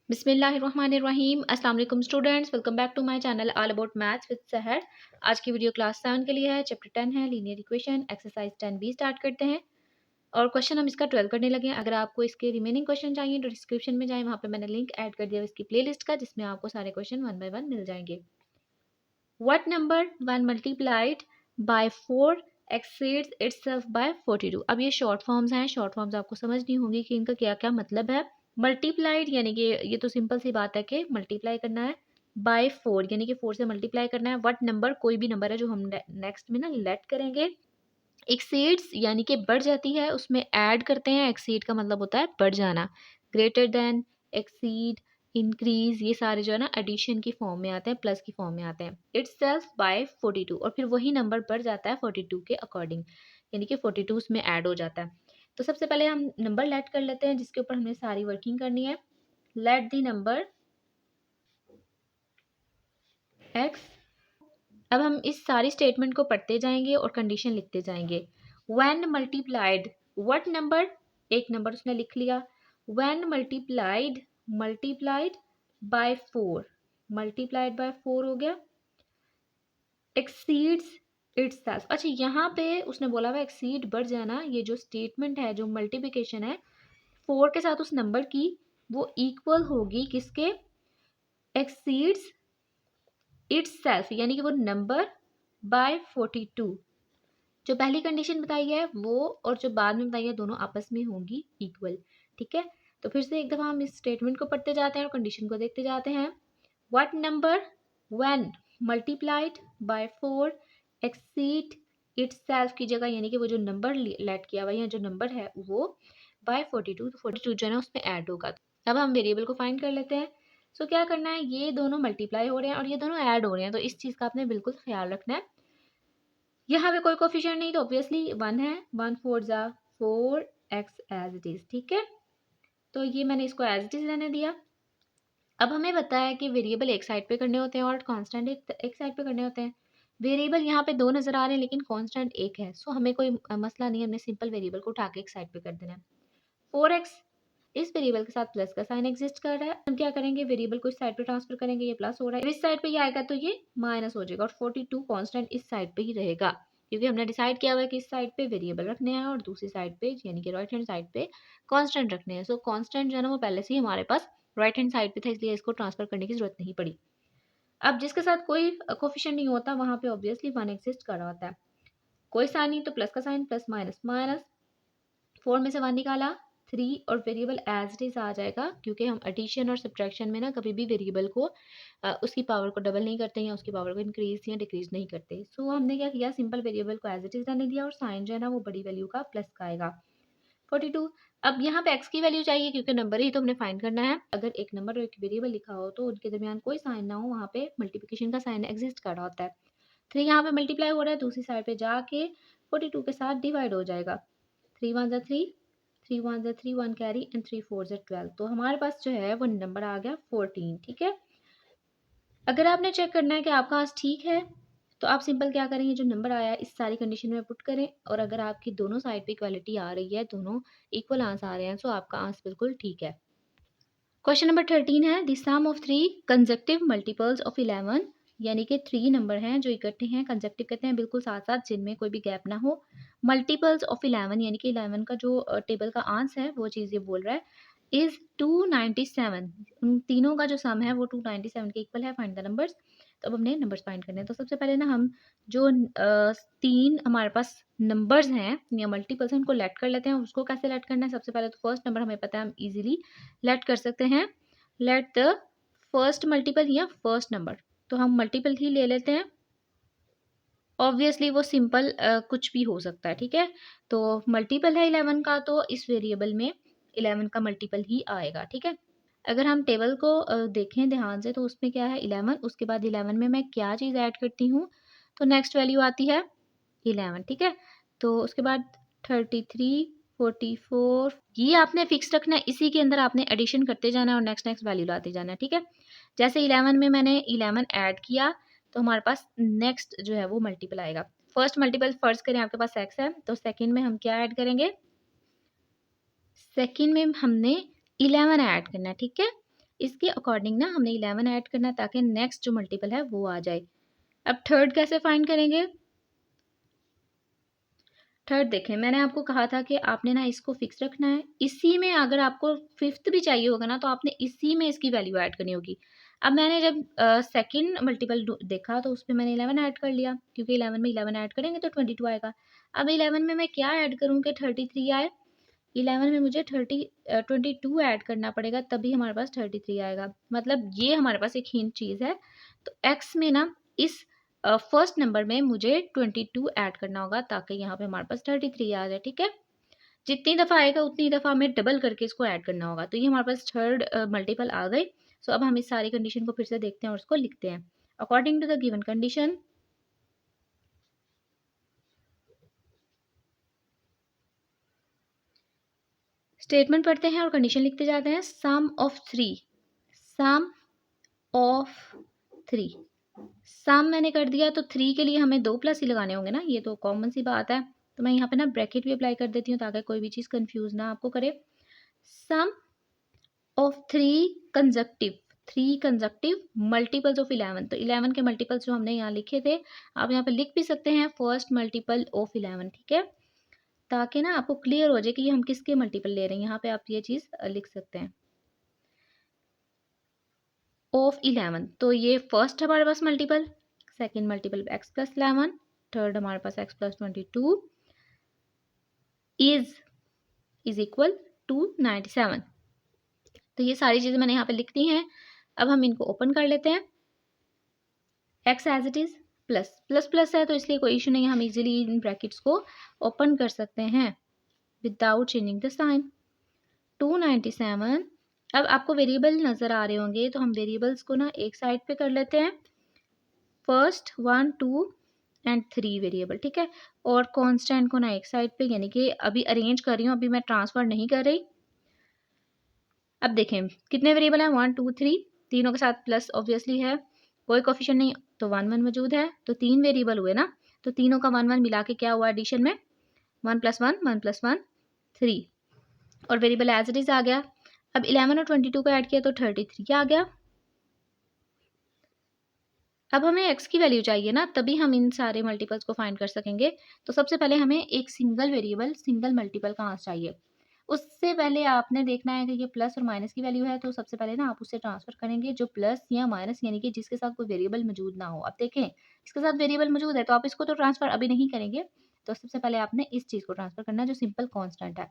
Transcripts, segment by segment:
बिस्मिल्लाहिर्रहमानिर्रहीम। अस्सलाम वालेकुम students, welcome back to my channel all about maths with Sahar. आज की वीडियो क्लास 7 के लिए है। चैप्टर 10 है linear equation, exercise 10B start करते हैं और क्वेश्चन हम इसका 12 करने लगे हैं। अगर आपको इसके रिमेनिंग क्वेश्चन चाहिए तो डिस्क्रिप्शन में जाएं, वहाँ पे मैंने लिंक ऐड कर दिया इसकी प्लेलिस्ट का, जिसमें आपको सारे क्वेश्चन 1 बाय 1 मिल जाएंगे। What number when multiplied by 4 exceeds itself by 42। अब ये शॉर्ट फॉर्म्स हैं, शॉर्ट फॉर्म्स आपको समझ नहीं होंगी कि इनका क्या क्या मतलब है। मल्टीप्लाइड यानी कि ये तो सिंपल सी बात है कि मल्टीप्लाई करना है, बाय 4 यानी कि 4 से मल्टीप्लाई करना है। व्हाट नंबर कोई भी नंबर है जो हम नेक्स्ट में ना लेट करेंगे। एक्सीड्स यानी कि बढ़ जाती है, उसमें ऐड करते हैं। एक्सीड का मतलब होता है बढ़ जाना। ग्रेटर देन, एक्सीड, इंक्रीज, ये सारे जो है ना एडिशन की फॉर्म में आते हैं, प्लस की फॉर्म में आते हैं। इटसेल्फ बाय 42 और फिर वही नंबर बढ़ जाता है 42 के अकॉर्डिंग, यानी कि 42 उसमें ऐड हो जाता है। तो सबसे पहले हम नंबर लेट कर लेते हैं जिसके ऊपर हमने सारी वर्किंग करनी है। Let the number x. अब हम इस सारी स्टेटमेंट को पढ़ते जाएंगे और कंडीशन लिखते जाएंगे। व्हेन मल्टीप्लाइड, व्हाट नंबर, एक नंबर उसने लिख लिया। When multiplied, multiplied by 4, multiplied by 4 हो गया। एक्सीड्स इटसेल्फ, अच्छा यहाँ पे उसने बोला हुआ एक्सीड बढ़ जाना। ये जो स्टेटमेंट है, जो मल्टीप्लिकेशन है 4 के साथ उस नंबर की, वो इक्वल होगी किसके, एक्सीड्स इटसेल्फ यानी कि वो नंबर बाय 42। जो पहली कंडीशन बताई है वो और जो बाद में बताई है दोनों आपस में होंगी इक्वल। ठीक है, तो फिर से एक दफ़ा हम इस स्टेटमेंट को पढ़ते जाते हैं और कंडीशन को देखते जाते हैं। What number when multiplied by 4 exceed itself की जगह, यानी कि वो जो नंबर लेट किया हुआ है, जो नंबर है वो बाय 42, तो 42 जो है ना उसमें ऐड होगा। अब हम वेरिएबल को फाइंड कर लेते हैं। सो क्या करना है, ये दोनों मल्टीप्लाई हो रहे हैं और ये दोनों ऐड हो रहे हैं, तो इस चीज़ का आपने बिल्कुल ख्याल रखना है। यहाँ पे कोई कोफिशिएंट नहीं तो ऑब्वियसली 1 है। 1 4 जा 4 एक्स एज इट इज। ठीक है, तो ये मैंने इसको एज इट इज रहने दिया। अब हमें पता है कि वेरिएबल एक साइड पे करने होते हैं और कांस्टेंट एक साइड पे करने होते हैं। वेरिएबल यहाँ पे दो नजर आ रहे हैं लेकिन कांस्टेंट एक है, सो हमें कोई मसला नहीं है, हमने सिंपल वेरिएबल को उठा के एक साइड पे कर देना है। 4x इस वेरिएबल के साथ प्लस का साइन एग्जिस्ट कर रहा है, हम क्या करेंगे, वेरिएबल को इस साइड पे ट्रांसफर करेंगे। ये प्लस हो रहा है, इस साइड पे ये आएगा तो ये माइनस हो जाएगा और 42 कांस्टेंट इस साइड पे ही रहेगा, क्योंकि हमने डिसाइड किया हुआ है कि इस साइड पे वेरिएबल रखने हैं और दूसरी साइड पे यानी कि राइट हैंड साइड पे कांस्टेंट रखने हैं। सो कांस्टेंट जो है ना वो पहले से ही हमारे पास राइट हैंड साइड पे था, इसलिए इसको ट्रांसफर करने की जरूरत नहीं पड़ी। अब जिसके साथ कोई कोफिशिएंट नहीं होता वहां पे ऑब्वियसली 1 एग्जिस्ट कर रहा होता है। कोई साइन नहीं तो प्लस का साइन, प्लस माइनस माइनस, 4 में से 1 निकाला 3 और वेरिएबल एज इट इज आ जाएगा, क्योंकि हम एडिशन और सब्ट्रैक्शन में ना कभी भी वेरिएबल को उसकी पावर को डबल नहीं करते या उसकी पावर को इंक्रीज या डिक्रीज नहीं करते। सो हमने क्या किया, सिंपल वेरिएबल को एज इट इज रहने दिया और साइन जो है ना वो बड़ी वैल्यू का प्लस का आएगा 42। अब यहाँ पे एक्स की वैल्यू चाहिए क्योंकि नंबर ही तो हमने फाइंड करना है। अगर एक नंबर और एक वेरिएबल लिखा हो तो उनके दरमियान कोई साइन ना हो, वहाँ पे मल्टीप्लिकेशन का साइन एग्जिस्ट कर रहा होता है। 3 यहाँ पे मल्टीप्लाई हो रहा है, दूसरी साइड पे जाके 42 के साथ डिवाइड हो जाएगा। 3 1 जा 3, 3 1 जा 3, 1 कैरी एंड 3 4 जा 12, तो हमारे पास जो है वो नंबर आ गया 14। ठीक है, अगर आपने चेक करना है कि आपका आंसर ठीक है तो आप सिंपल क्या करेंगे, जो नंबर आया है इस सारी कंडीशन में पुट करें और अगर आपकी दोनों साइड पे इक्वालिटी आ रही है, दोनों इक्वल आंसर आ रहे हैं, तो आपका आंसर बिल्कुल ठीक है। क्वेश्चन नंबर 13 है, the sum of 3 consecutive multiples of 11, यानी कि 3 नंबर हैं जो इकट्ठे हैं, कंसेक्टिव कहते हैं बिल्कुल साथ साथ, जिनमें कोई भी गैप ना हो। मल्टीपल्स ऑफ 11 यानी कि 11 का जो टेबल का आंसर है वो चीज़ ये बोल रहा है, इज 297। उन तीनों का जो सम है वो 297 के इक्वल है। Find the numbers. तो अब हमने नंबर्स फाइंड करने हैं। तो सबसे पहले ना हम जो 3 हमारे पास नंबर्स हैं या मल्टीपल्स हैं उनको लेट कर लेते हैं। उसको कैसे लेट करना है, सबसे पहले तो फर्स्ट नंबर हमें पता है, हम इजीली लेट कर सकते हैं। लेट द फर्स्ट मल्टीपल या फर्स्ट नंबर, तो हम मल्टीपल ही ले लेते हैं। ऑब्वियसली वो सिंपल कुछ भी हो सकता है। ठीक है, तो मल्टीपल है 11 का तो इस वेरिएबल में 11 का मल्टीपल ही आएगा। ठीक है, अगर हम टेबल को देखें ध्यान से तो उसमें क्या है 11, उसके बाद 11 में मैं क्या चीज़ ऐड करती हूँ तो नेक्स्ट वैल्यू आती है 11। ठीक है, तो उसके बाद 33 44, ये आपने फिक्स रखना है, इसी के अंदर आपने एडिशन करते जाना है और नेक्स्ट नेक्स्ट वैल्यू लाते जाना है। ठीक है, जैसे 11 में मैंने 11 ऐड किया तो हमारे पास नेक्स्ट जो है वो मल्टीपल आएगा। फर्स्ट मल्टीपल फर्स्ट करें, आपके पास एक्स है तो सेकंड में हम क्या ऐड करेंगे, सेकंड में हमने 11 ऐड करना है। ठीक है, इसके अकॉर्डिंग ना हमने 11 ऐड करना है ताकि नेक्स्ट जो मल्टीपल है वो आ जाए। अब थर्ड कैसे फाइंड करेंगे? थर्ड देखें, मैंने आपको कहा था कि आपने ना इसको फिक्स रखना है, इसी में अगर आपको फिफ्थ भी चाहिए होगा ना तो आपने इसी में इसकी वैल्यू ऐड करनी होगी। अब मैंने जब सेकंड मल्टीपल देखा तो उस पर मैंने 11 ऐड कर लिया, क्योंकि 11 में 11 ऐड करेंगे तो 22 आएगा। अब 11 में मैं क्या ऐड करूँ कि 33 आए? 11 में मुझे 22 ऐड करना पड़ेगा, तभी हमारे पास 33 आएगा। मतलब ये हमारे पास एक हिंट चीज़ है। तो एक्स में ना इस फर्स्ट नंबर में मुझे 22 ऐड करना होगा ताकि यहाँ पे हमारे पास 33 आ जाए। ठीक है, जितनी दफ़ा आएगा उतनी दफ़ा हमें डबल करके इसको ऐड करना होगा। तो ये हमारे पास थर्ड मल्टीपल आ गई। सो अब हम इस सारी कंडीशन को फिर से देखते हैं और उसको लिखते हैं। According to the given condition, statement पढ़ते हैं और कंडीशन लिखते जाते हैं। Sum of three, sum of three, sum मैंने कर दिया तो थ्री के लिए हमें 2 प्लस ही लगाने होंगे ना, ये तो कॉमन सी बात है। तो मैं यहाँ पे ना ब्रैकेट भी अप्लाई कर देती हूँ ताकि कोई भी चीज़ कंफ्यूज ना आपको करे। Sum of three conjunctive multiples of 11, तो 11 के मल्टीपल्स जो हमने यहाँ लिखे थे आप यहाँ पे लिख भी सकते हैं फर्स्ट मल्टीपल ऑफ 11। ठीक है, ताकि ना आपको क्लियर हो जाए कि ये हम किसके मल्टीपल ले रहे हैं। यहाँ पे आप ये चीज़ लिख सकते हैं ऑफ 11। तो ये फर्स्ट हमारे पास multiple, second multiple x plus 11, third हमारे पास x plus 22 is equal to 97। तो ये सारी चीज़ें मैंने यहाँ पे लिख दी हैं। अब हम इनको ओपन कर लेते हैं। X as it is, plus plus plus है तो इसलिए कोई इशू नहीं है, हम इजीली इन ब्रैकेट्स को ओपन कर सकते हैं विदाउट चेंजिंग द साइन। 297। अब आपको वेरिएबल नज़र आ रहे होंगे तो हम वेरिएबल्स को ना एक साइड पे कर लेते हैं, फर्स्ट 1 2 एंड 3 वेरिएबल। ठीक है, और कांस्टेंट को ना एक साइड पे, यानी कि अभी अरेंज कर रही हूँ, अभी मैं ट्रांसफर नहीं कर रही। अब देखें कितने वेरिएबल हैं, 1 2 3, तीनों के साथ प्लस ऑब्वियसली है, कोई कोफिशिएंट नहीं तो 1 1 मौजूद है, तो 3 वेरिएबल हुए ना, तो तीनों का 1 1 मिला के क्या हुआ एडिशन में, 1 + 1 1 + 1 3, और वेरिएबल एज इट इज आ गया। अब 11 और 22 को ऐड किया तो 33 आ गया। अब हमें x की वैल्यू चाहिए ना, तभी हम इन सारे मल्टीपल्स को फाइंड कर सकेंगे। तो सबसे पहले हमें एक सिंगल वेरिएबल सिंगल मल्टीपल का आंसर चाहिए। उससे पहले आपने देखना है कि ये प्लस और माइनस की वैल्यू है, तो सबसे पहले ना आप उससे ट्रांसफर करेंगे जो प्लस या माइनस, यानी कि जिसके साथ कोई वेरिएबल मौजूद ना हो। अब देखें इसके साथ वेरिएबल मौजूद है तो आप इसको तो ट्रांसफर अभी नहीं करेंगे, तो सबसे पहले आपने इस चीज़ को ट्रांसफर करना है जो सिंपल कॉन्स्टेंट है।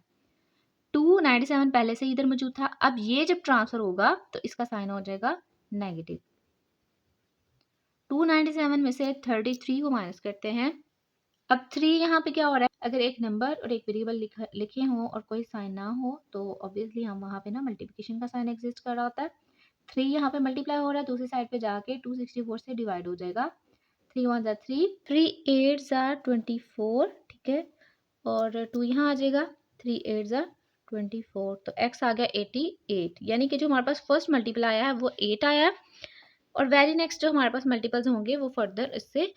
297 पहले से इधर मौजूद था, अब ये जब ट्रांसफर होगा तो इसका साइन हो जाएगा नेगेटिव। 297 में से 33 को माइनस करते हैं। अब 3 यहाँ पे क्या हो रहा है, अगर एक नंबर और एक वेरिएबल लिखे हों और कोई साइन ना हो तो ऑब्वियसली हम वहाँ पे ना मल्टीप्लिकेशन का साइन एग्जिस्ट कर रहा होता है। 3 यहाँ पे मल्टीप्लाई हो रहा है, दूसरी साइड पे जाके 264 से डिवाइड हो जाएगा। 3 1 ज़ा 3, 3 8 ज़ा 24। ठीक है, और 2 यहाँ आ जाएगा, 3 8 ज़ा 24, तो x आ गया 88, यानी कि जो हमारे पास फर्स्ट मल्टीपल आया है वो 8 आया है, और वेरी नेक्स्ट जो हमारे पास मल्टीपल्स होंगे वो फर्दर इससे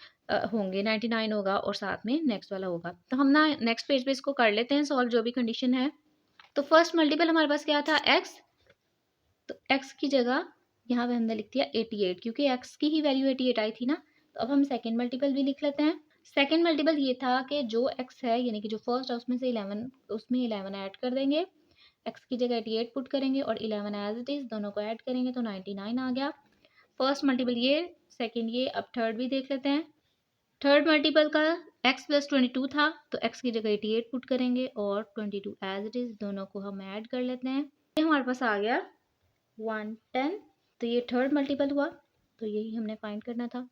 होंगे, 99 होगा और साथ में नेक्स्ट वाला होगा। तो हम ना नेक्स्ट पेज पे इसको कर लेते हैं सॉल्व, जो भी कंडीशन है। तो फर्स्ट मल्टीपल हमारे पास क्या था, x, तो x की जगह यहाँ पे हमने लिख दिया 88, क्योंकि x की ही वैल्यू 88 आई थी ना। तो अब हम सेकेंड मल्टीपल भी लिख लेते हैं। सेकेंड मल्टीपल ये था कि जो x है, यानी कि जो फर्स्ट है उसमें से 11, उसमें 11 ऐड कर देंगे, x की जगह 88 पुट करेंगे और 11 एज इट इज़ दोनों को ऐड करेंगे तो 99 आ गया। फर्स्ट मल्टीपल ये, सेकेंड ये। अब थर्ड भी देख लेते हैं। थर्ड मल्टीपल का x + 22 था तो x की जगह 88 पुट करेंगे और 22 एज इट इज़ दोनों को हम ऐड कर लेते हैं। ये हमारे पास आ गया 110। तो ये थर्ड मल्टीपल हुआ, तो यही हमने फाइंड करना था।